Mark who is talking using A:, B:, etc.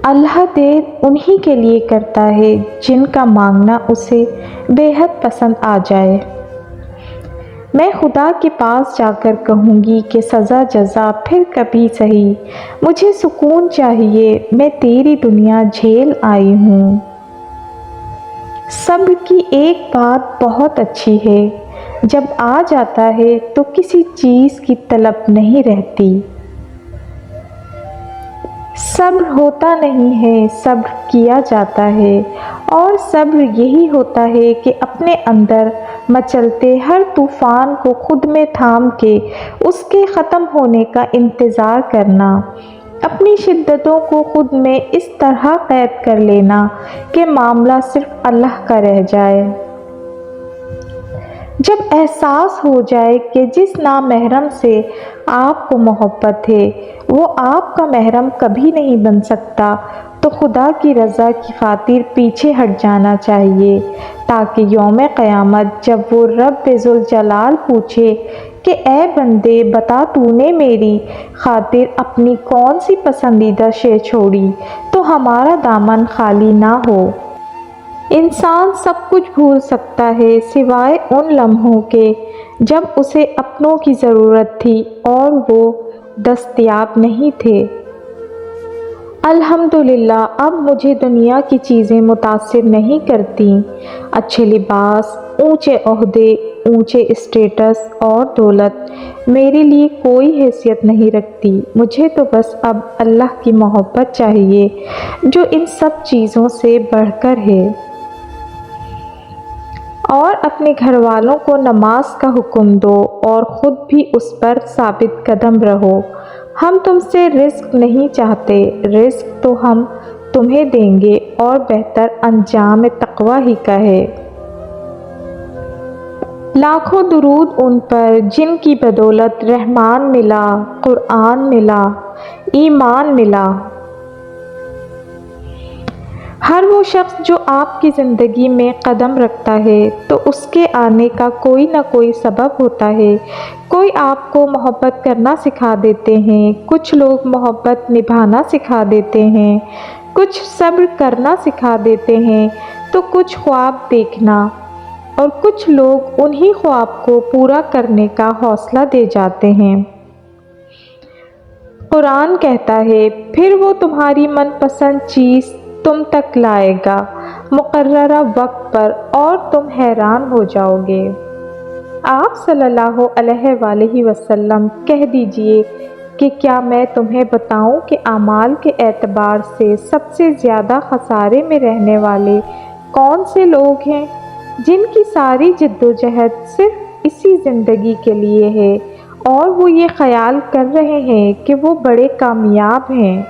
A: اللہ دیر انہی کے لیے کرتا ہے جن کا مانگنا اسے بے حد پسند آ جائے۔ میں خدا کے پاس جا کر کہوں گی کہ سزا جزا پھر کبھی سہی، مجھے سکون چاہیے، میں تیری دنیا جھیل آئی ہوں۔ صبر کی ایک بات بہت اچھی ہے، جب آ جاتا ہے تو کسی چیز کی طلب نہیں رہتی۔ صبر ہوتا نہیں ہے، صبر کیا جاتا ہے، اور صبر یہی ہوتا ہے کہ اپنے اندر مچلتے ہر طوفان کو خود میں تھام کے اس کے ختم ہونے کا انتظار کرنا، اپنی شدتوں کو خود میں اس طرح قید کر لینا کہ معاملہ صرف اللہ کا رہ جائے۔ جب احساس ہو جائے کہ جس نامحرم سے آپ کو محبت ہے وہ آپ کا محرم کبھی نہیں بن سکتا، تو خدا کی رضا کی خاطر پیچھے ہٹ جانا چاہیے، تاکہ یوم قیامت جب وہ رب ذوالجلال پوچھے کہ اے بندے بتا تو نے میری خاطر اپنی کون سی پسندیدہ شے چھوڑی، تو ہمارا دامن خالی نہ ہو۔ انسان سب کچھ بھول سکتا ہے سوائے ان لمحوں کے جب اسے اپنوں کی ضرورت تھی اور وہ دستیاب نہیں تھے۔ الحمدللہ اب مجھے دنیا کی چیزیں متاثر نہیں کرتیں، اچھے لباس، اونچے عہدے، اونچے اسٹیٹس اور دولت میرے لیے کوئی حیثیت نہیں رکھتی، مجھے تو بس اب اللہ کی محبت چاہیے جو ان سب چیزوں سے بڑھ کر ہے۔ اور اپنے گھر والوں کو نماز کا حکم دو اور خود بھی اس پر ثابت قدم رہو۔ ہم تم سے رزق نہیں چاہتے، رزق تو ہم تمہیں دیں گے اور بہتر انجام تقویٰ ہی کا ہے۔ لاکھوں درود ان پر جن کی بدولت رحمان ملا، قرآن ملا، ایمان ملا۔ ہر وہ شخص جو آپ کی زندگی میں قدم رکھتا ہے تو اس کے آنے کا کوئی نہ کوئی سبب ہوتا ہے۔ کوئی آپ کو محبت کرنا سکھا دیتے ہیں، کچھ لوگ محبت نبھانا سکھا دیتے ہیں، کچھ صبر کرنا سکھا دیتے ہیں، تو کچھ خواب دیکھنا، اور کچھ لوگ انہی خواب کو پورا کرنے کا حوصلہ دے جاتے ہیں۔ قرآن کہتا ہے پھر وہ تمہاری من پسند چیز تم تک لائے گا مقررہ وقت پر اور تم حیران ہو جاؤ گے۔ آپ صلی اللہ علیہ وآلہ وسلم کہہ دیجئے کہ کیا میں تمہیں بتاؤں کہ اعمال کے اعتبار سے سب سے زیادہ خسارے میں رہنے والے کون سے لوگ ہیں، جن کی ساری جدوجہد صرف اسی زندگی کے لیے ہے اور وہ یہ خیال کر رہے ہیں کہ وہ بڑے کامیاب ہیں۔